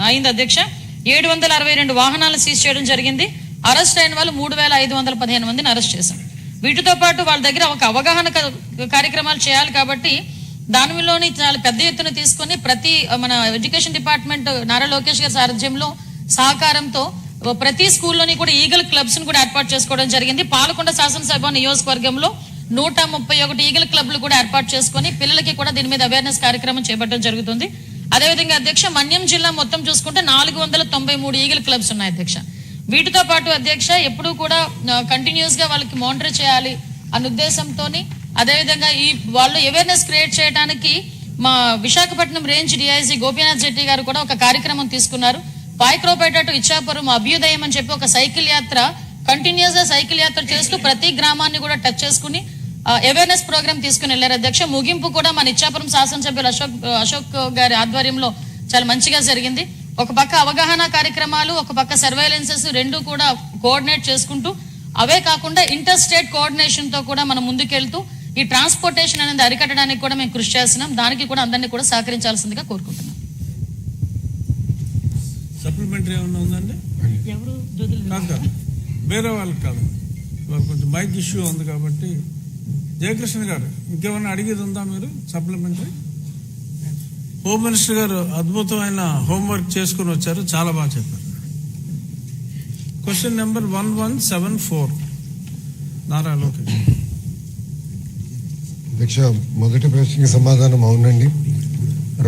అయింది అధ్యక్ష. 762 వాహనాలను సీజ్ చేయడం జరిగింది. అరెస్ట్ అయిన వాళ్ళు 3515 మందిని అరెస్ట్ చేశాం. వీటితో పాటు వాళ్ళ దగ్గర ఒక అవగాహన కార్యక్రమాలు చేయాలి కాబట్టి దానిలోని చాలా పెద్ద ఎత్తున తీసుకుని ప్రతి మన ఎడ్యుకేషన్ డిపార్ట్మెంట్ నారా లోకేష్ గారి సారథ్యంలో సహకారంతో ప్రతి స్కూల్లోని కూడా ఈగల్ క్లబ్స్ ను కూడా ఏర్పాటు చేసుకోవడం జరిగింది. పాలకొండ శాసనసభ నియోజకవర్గంలో 131 ఈగల్ క్లబ్లు కూడా ఏర్పాటు చేసుకుని పిల్లలకి కూడా దీని మీద అవేర్నెస్ కార్యక్రమం చేపట్టడం జరుగుతుంది. అదేవిధంగా అధ్యక్ష, మన్యం జిల్లా మొత్తం చూసుకుంటే 493 ఈగల్ క్లబ్స్ ఉన్నాయి అధ్యక్ష. వీటితో పాటు అధ్యక్ష ఎప్పుడూ కూడా కంటిన్యూస్ గా వాళ్ళకి మానిటర్ చేయాలి అన్న ఉద్దేశంతో అదేవిధంగా ఈ వాళ్ళు అవేర్నెస్ క్రియేట్ చేయడానికి మా విశాఖపట్నం రేంజ్ డిఐజీ గోపీనాథ్ జెట్టి గారు కూడా ఒక కార్యక్రమం తీసుకున్నారు. పాయక్రోపేట టు ఇచ్చాపురం అభ్యుదయం అని చెప్పి ఒక సైకిల్ యాత్ర కంటిన్యూస్ గా సైకిల్ యాత్ర చేస్తూ ప్రతి గ్రామాన్ని కూడా టచ్ చేసుకుని అవేర్నెస్ ప్రోగ్రామ్ తీసుకుని వెళ్లారు అధ్యక్ష. ముగింపు కూడా మన ఇచ్చాపురం శాసనసభ్యులు అశోక్ గారి ఆధ్వర్యంలో చాలా మంచిగా జరిగింది. ఒక పక్క అవగాహన కార్యక్రమాలు, ఒక పక్క సర్వైలెన్సెస్ రెండు కూడా కోఆర్డినేట్ చేసుకుంటూ అవే కాకుండా ఇంటర్ స్టేట్ కోఆర్డినేషన్ తో కూడా మనం ముందుకెళ్తూ ఈ ట్రాన్స్పోర్టేషన్ అనేది అరికట్టడానికి కూడా మేము కృషి చేస్తున్నాం. దానికి కూడా అందరినీ కూడా సహకరించాల్సిందిగా కోరుకుంటున్నాం. సప్లిమెంటరీ ఏమన్నా ఉందండి? వేరే వాళ్ళకి కాదు, కొంచెం మైక్ ఇష్యూ ఉంది కాబట్టి. జయకృష్ణ గారు ఇంకేమన్నా అడిగేది ఉందా మీరు? సప్లిమెంటరీ. హోమ్ మినిస్టర్ గారు అద్భుతమైన హోంవర్క్ చేసుకుని వచ్చారు, చాలా బాగా చెప్పారు. Question number 1174 Nara Lokesh. అధ్యక్ష, మొదటి ప్రశ్నకి సమాధానం అవునండి,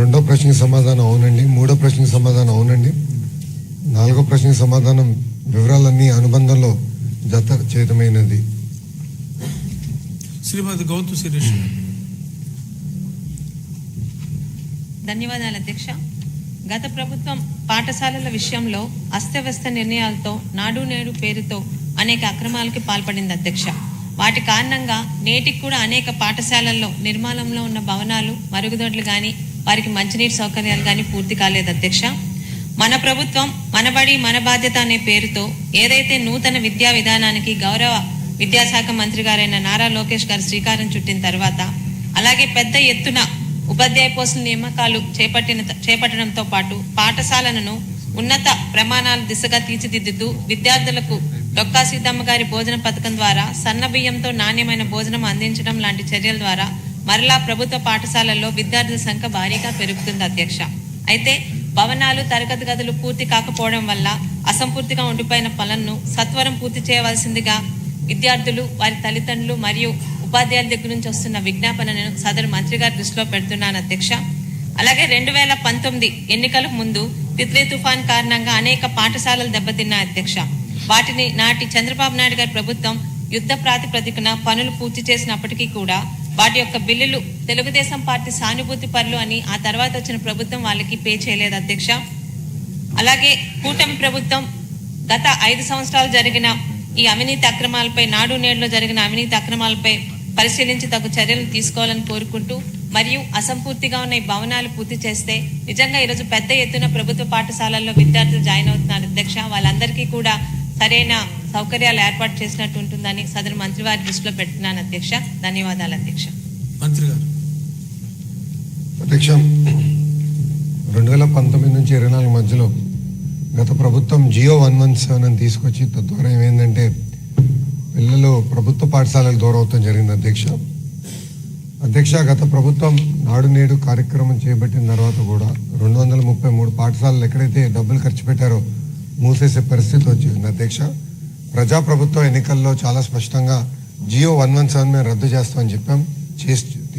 రెండో ప్రశ్నకి సమాధానం అవునండి, మూడో ప్రశ్నకి సమాధానం అవునండి, నాలుగో ప్రశ్నకి సమాధానం వివరాలన్నీ అనుబంధంలో జత చేతమైనది. శ్రీమతి గౌతు శిరీష్. ధన్యవాదాలు అధ్యక్ష. గత ప్రభుత్వం పాఠశాలల విషయంలో అస్తవ్యస్త నిర్ణయాలతో నాడు నేడు పేరుతో అనేక అక్రమాలకి పాల్పడింది అధ్యక్ష. వాటి కారణంగా నేటికి కూడా అనేక పాఠశాలల్లో నిర్మాణంలో ఉన్న భవనాలు, మరుగుదొడ్లు కానీ వారికి మంచినీటి సౌకర్యాలు కానీ పూర్తి కాలేదు అధ్యక్ష. మన ప్రభుత్వం మనబడి మన బాధ్యత అనే పేరుతో ఏదైతే నూతన విద్యా విధానానికి గౌరవ విద్యాశాఖ మంత్రి గారైన నారా లోకేష్ గారు శ్రీకారం చుట్టిన తర్వాత, అలాగే పెద్ద ఎత్తున ఉపాధ్యాయ పోస్టుల నియామకాలు చేపట్టడంతో పాటు పాఠశాలను ఉన్నత ప్రమాణాల దిశగా తీర్చిదిద్దుతూ విద్యార్థులకు డొక్కా సీతమ్మ గారి భోజన పథకం ద్వారా సన్న బియ్యంతో నాణ్యమైన భోజనం అందించడం లాంటి చర్యల ద్వారా మరలా ప్రభుత్వ పాఠశాలల్లో విద్యార్థుల సంఖ్య భారీగా పెరుగుతుంది అధ్యక్ష. అయితే భవనాలు, తరగతి గదులు పూర్తి కాకపోవడం వల్ల అసంపూర్తిగా ఉండిపోయిన పనులను సత్వరం పూర్తి చేయవలసిందిగా విద్యార్థులు, వారి తల్లిదండ్రులు మరియు ఉపాధ్యాయుల దగ్గర నుంచి వస్తున్న విజ్ఞాపనను సదరు మంత్రి గారి దృష్టిలో పెడుతున్నాను అధ్యక్ష. అలాగే 2019 ఎన్నికలకు ముందు తిత్లీ తుఫాన్ కారణంగా అనేక పాఠశాలలు దెబ్బతిన్నాయి అధ్యక్ష. వాటిని నాటి చంద్రబాబు నాయుడు గారి ప్రభుత్వం యుద్ధ ప్రాతిపదికన పనులు పూర్తి చేసినప్పటికీ కూడా వాటి యొక్క బిల్లులు తెలుగుదేశం పార్టీ సానుభూతి పరులు అని ఆ తర్వాత వచ్చిన ప్రభుత్వం వాళ్ళకి పే చేయలేదు అధ్యక్ష. అలాగే కూటమి ప్రభుత్వం గత 5 సంవత్సరాలు జరిగిన ఈ అవినీతి అక్రమాలపై, నాడు నేడులో జరిగిన అవినీతి అక్రమాలపై పరిశీలించి తగు చర్యలు తీసుకోవాలని కోరుకుంటూ, మరియు అసంపూర్తిగా ఉన్న ఈ భవనాలు పూర్తి చేస్తే నిజంగా ఈరోజు పెద్ద ఎత్తున ప్రభుత్వ పాఠశాలల్లో విద్యార్థులు జాయిన్ అవుతున్నారు అధ్యక్ష. వాళ్ళందరికీ కూడా సరైన సౌకర్యాలు ఏర్పాటు చేసినట్టు ఉంటుందని సదరు మంత్రి వారి దృష్టిలో పెడుతున్నాను అధ్యక్ష. ధన్యవాదాలు అధ్యక్ష. మంత్రి గారు. అధ్యక్ష, 2019 నుంచి 24 మధ్యలో గత ప్రభుత్వం జియో 117 అని తీసుకొచ్చి తద్వారా ఏమైందంటే పిల్లలు ప్రభుత్వ పాఠశాలలు దూరం అవటం జరిగింది అధ్యక్ష. గత ప్రభుత్వం నాడు నేడు కార్యక్రమం చేపట్టిన తర్వాత కూడా 233 పాఠశాలలు ఎక్కడైతే డబ్బులు ఖర్చు పెట్టారో మూసేసే పరిస్థితి వచ్చింది అధ్యక్ష. ప్రజాప్రభుత్వ ఎన్నికల్లో చాలా స్పష్టంగా జియో 117 మేము రద్దు చేస్తామని చెప్పాం,